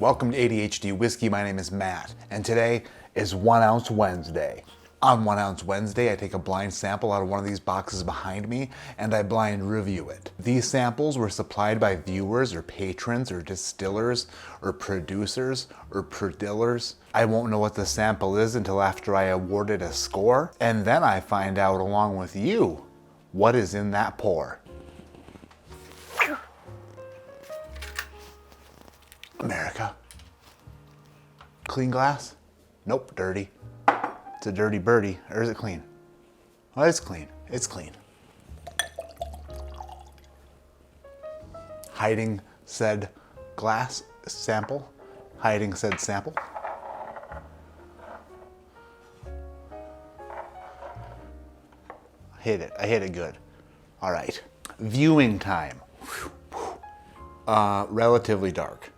Welcome to ADHD Whiskey. My name is Matt, and today is 1 Ounce Wednesday. On 1 Ounce Wednesday, I take a blind sample out of one of these boxes behind me, and I blind review it. These samples were supplied by viewers or patrons or distillers or producers or prodillers. I won't know what the sample is until after I award it a score, and then I find out along with you what is in that pour. America. Clean glass? Nope, dirty. It's a dirty birdie, or is it clean? Oh, it's clean. It's clean. Hiding said glass sample. Hiding said sample. I hit it. I hit it good. All right. Viewing time. Relatively dark.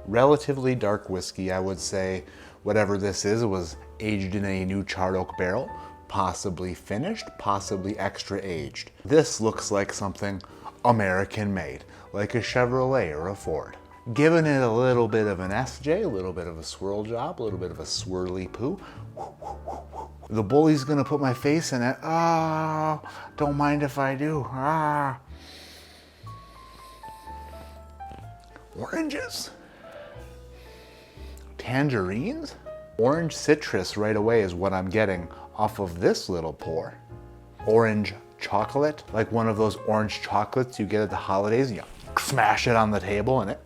Relatively dark whiskey, I would say. Whatever this is, it was aged in a new charred oak barrel, possibly finished, possibly extra aged. This looks like something American made, like a Chevrolet or a Ford. Giving it a little bit of an SJ, a little bit of a swirl job, a little bit of a swirly poo. The bully's gonna put my face in it. Oh, don't mind if I do. Oranges. Tangerines? Orange citrus right away is what I'm getting off of this little pour. Orange chocolate, like one of those orange chocolates you get at the holidays, and you smash it on the table and it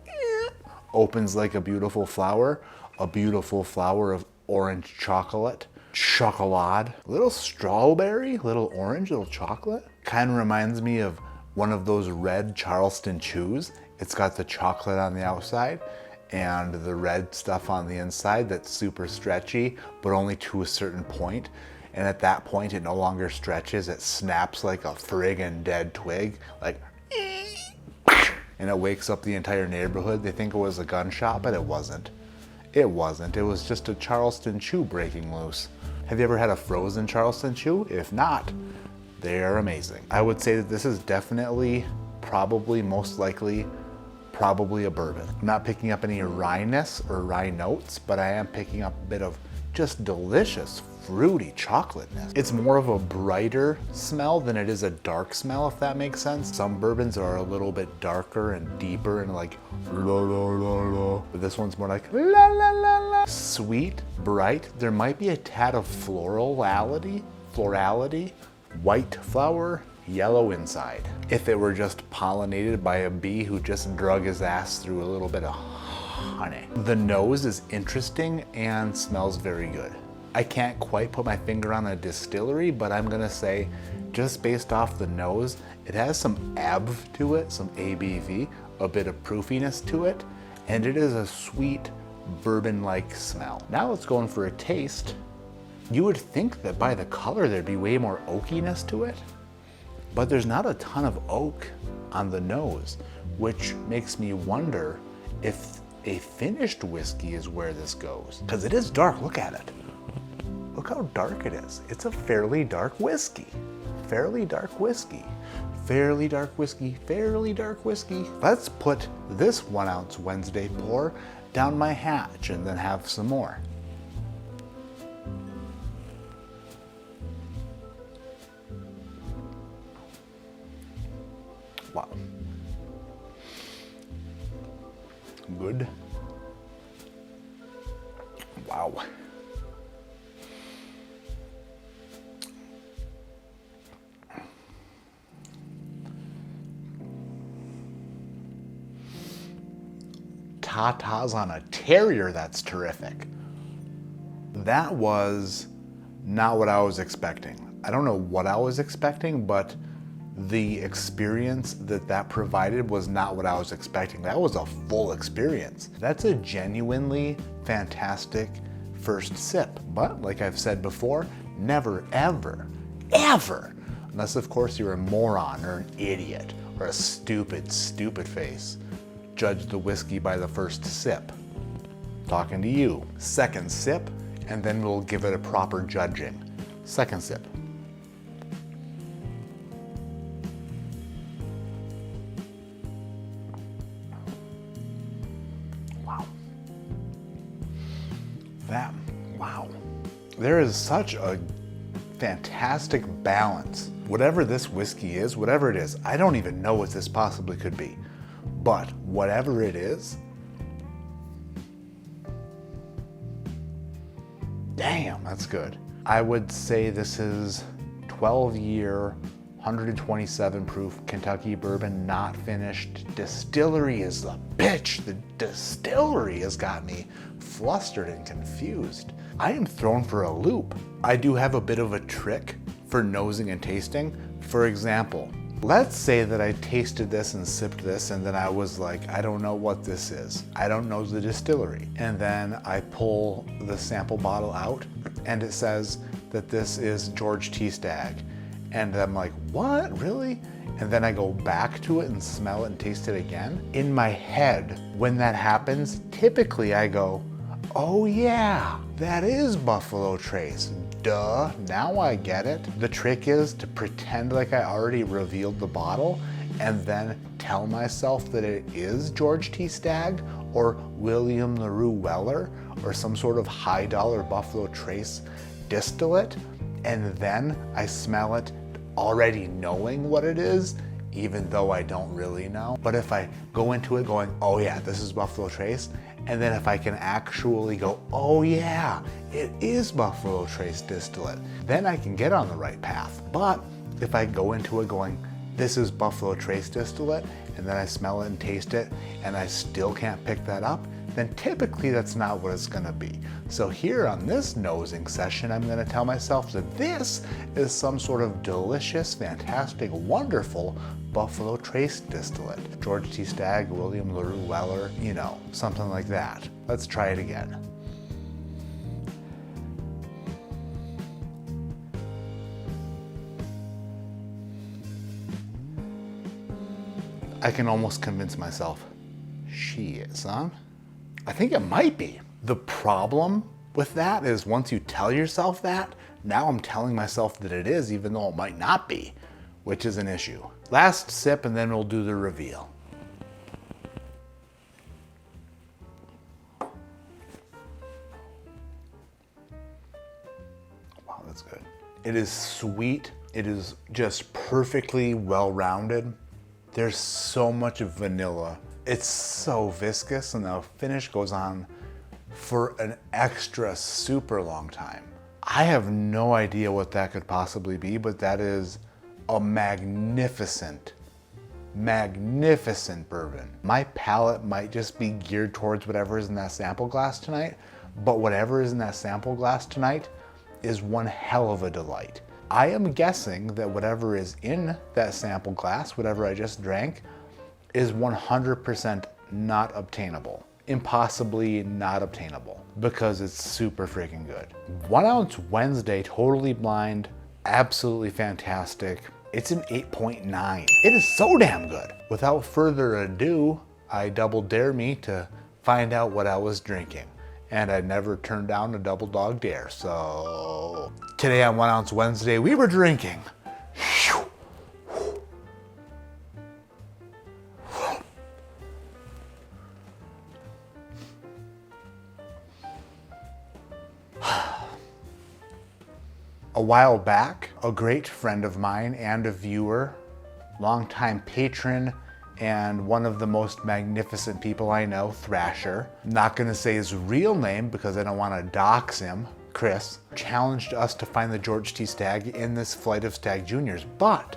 opens like a beautiful flower of orange chocolate. Chocolade. Little strawberry, little orange, little chocolate. Kind of reminds me of one of those red Charleston chews. It's got the chocolate on the outside and the red stuff on the inside that's super stretchy, but only to a certain point. And at that point, it no longer stretches. It snaps like a friggin' dead twig, like, and it wakes up the entire neighborhood. They think it was a gunshot, but it wasn't. It wasn't. It was just a Charleston chew breaking loose. Have you ever had a frozen Charleston chew? If not, they are amazing. I would say that this is definitely, probably, most likely, probably a bourbon. I'm not picking up any ryeness or rye notes, but I am picking up a bit of just delicious fruity chocolateness. It's more of a brighter smell than it is a dark smell, if that makes sense. Some bourbons are a little bit darker and deeper and like la la la la, but this one's more like la la la la. Sweet, bright. There might be a tad of florality, white flower, yellow inside. If it were just pollinated by a bee who just drug his ass through a little bit of honey. The nose is interesting and smells very good. I can't quite put my finger on a distillery, but I'm gonna say, just based off the nose, it has some ABV to it, some ABV, a bit of proofiness to it, and it is a sweet bourbon-like smell. Now let's go in for a taste. You would think that by the color there'd be way more oakiness to it, but there's not a ton of oak on the nose, which makes me wonder if a finished whiskey is where this goes. Because it is dark, look at it. Look how dark it is. It's a fairly dark whiskey. Fairly dark whiskey. Fairly dark whiskey. Fairly dark whiskey. Let's put this 1 Ounce Wednesday pour down my hatch and then have some more. Wow. Good. Wow. Tatas on a terrier, that's terrific. That was not what I was expecting. I don't know what I was expecting, but the experience that provided was not what I was expecting. That was a full experience. That's a genuinely fantastic first sip. But like I've said before, never, ever, ever, unless of course you're a moron or an idiot or a stupid, stupid face, judge the whiskey by the first sip. Talking to you. Second sip, and then we'll give it a proper judging. Second sip. Wow. Wow. There is such a fantastic balance. Whatever this whiskey is, whatever it is, I don't even know what this possibly could be. But whatever it is, damn, that's good. I would say this is 12-year, 127 proof Kentucky bourbon, not finished. Distillery is the bitch. The distillery has got me flustered and confused. I am thrown for a loop. I do have a bit of a trick for nosing and tasting. For example, let's say that I tasted this and sipped this and then I was like, I don't know what this is. I don't know the distillery. And then I pull the sample bottle out and it says that this is George T. Stagg. And I'm like, what, really? And then I go back to it and smell it and taste it again. In my head, when that happens, typically I go, oh yeah, that is Buffalo Trace. Duh, now I get it. The trick is to pretend like I already revealed the bottle and then tell myself that it is George T. Stagg or William LaRue Weller or some sort of high dollar Buffalo Trace distillate. And then I smell it already knowing what it is, even though I don't really know. But if I go into it going, oh yeah, this is Buffalo Trace, and then if I can actually go, oh yeah, it is Buffalo Trace distillate, then I can get on the right path. But if I go into it going, this is Buffalo Trace distillate, and then I smell it and taste it, and I still can't pick that up, then typically that's not what it's gonna be. So here on this nosing session, I'm gonna tell myself that this is some sort of delicious, fantastic, wonderful Buffalo Trace distillate. George T. Stagg, William LaRue Weller, you know, something like that. Let's try it again. I can almost convince myself, shit, son. I think it might be. The problem with that is once you tell yourself that, now I'm telling myself that it is, even though it might not be, which is an issue. Last sip and then we'll do the reveal. Wow, that's good. It is sweet. It is just perfectly well-rounded. There's so much vanilla. It's so viscous and the finish goes on for an extra super long time. I have no idea what that could possibly be, but that is a magnificent, magnificent bourbon. My palate might just be geared towards whatever is in that sample glass tonight, but whatever is in that sample glass tonight is one hell of a delight. I am guessing that whatever is in that sample glass, whatever I just drank, is 100% not obtainable. Impossibly not obtainable because it's super freaking good. 1 ounce Wednesday, totally blind, absolutely fantastic. It's an 8.9. It is so damn good. Without further ado, I double dare me to find out what I was drinking. And I never turned down a double dog dare. So today on 1 ounce Wednesday, we were drinking a while back, a great friend of mine and a viewer, longtime patron, and one of the most magnificent people I know, Thrasher, not gonna say his real name because I don't wanna dox him, Chris, challenged us to find the George T. Stagg in this flight of Stagg Juniors. But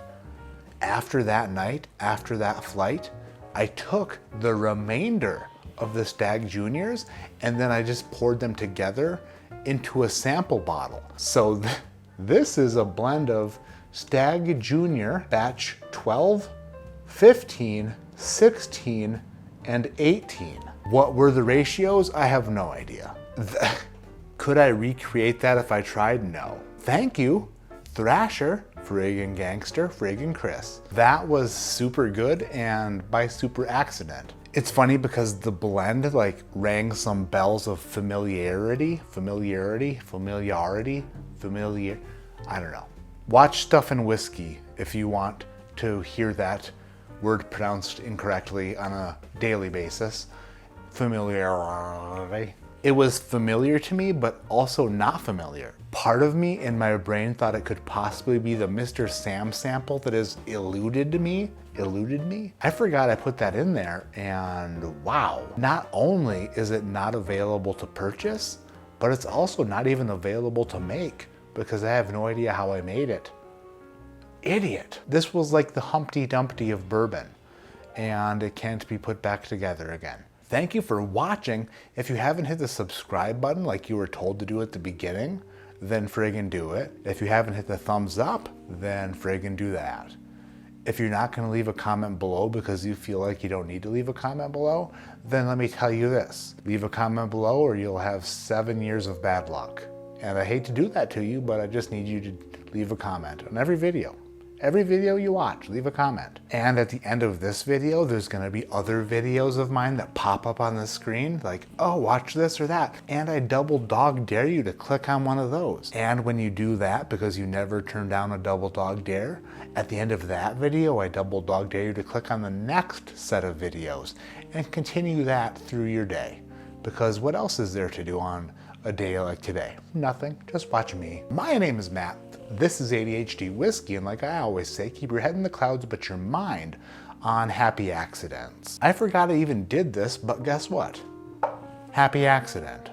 after that night, after that flight, I took the remainder of the Stagg Juniors and then I just poured them together into a sample bottle. So this is a blend of Stagg Junior batch 12, 15, 16, and 18. What were the ratios? I have no idea. Could I recreate that if I tried? No. Thank you, Thrasher, friggin' gangster, friggin' Chris. That was super good and by super accident. It's funny because the blend like rang some bells of familiar, I don't know. Watch Stuff and Whiskey if you want to hear that word pronounced incorrectly on a daily basis. Familiarity. It was familiar to me, but also not familiar. Part of me in my brain thought it could possibly be the Mr. Sam sample that has eluded me. I forgot I put that in there, and wow. Not only is it not available to purchase, but it's also not even available to make because I have no idea how I made it. Idiot. This was like the Humpty Dumpty of bourbon, and it can't be put back together again. Thank you for watching. If you haven't hit the subscribe button like you were told to do at the beginning, then friggin' do it. If you haven't hit the thumbs up, then friggin' do that. If you're not gonna leave a comment below because you feel like you don't need to leave a comment below, then let me tell you this. Leave a comment below or you'll have 7 years of bad luck. And I hate to do that to you, but I just need you to leave a comment on every video. Every video you watch, leave a comment. And at the end of this video, there's gonna be other videos of mine that pop up on the screen, like, oh, watch this or that. And I double dog dare you to click on one of those. And when you do that, because you never turn down a double dog dare, at the end of that video, I double dog dare you to click on the next set of videos and continue that through your day. Because what else is there to do on a day like today? Nothing, just watch me. My name is Matt. This is ADHD Whiskey, and like I always say, keep your head in the clouds but your mind on happy accidents. I forgot I even did this, but guess what? Happy accident.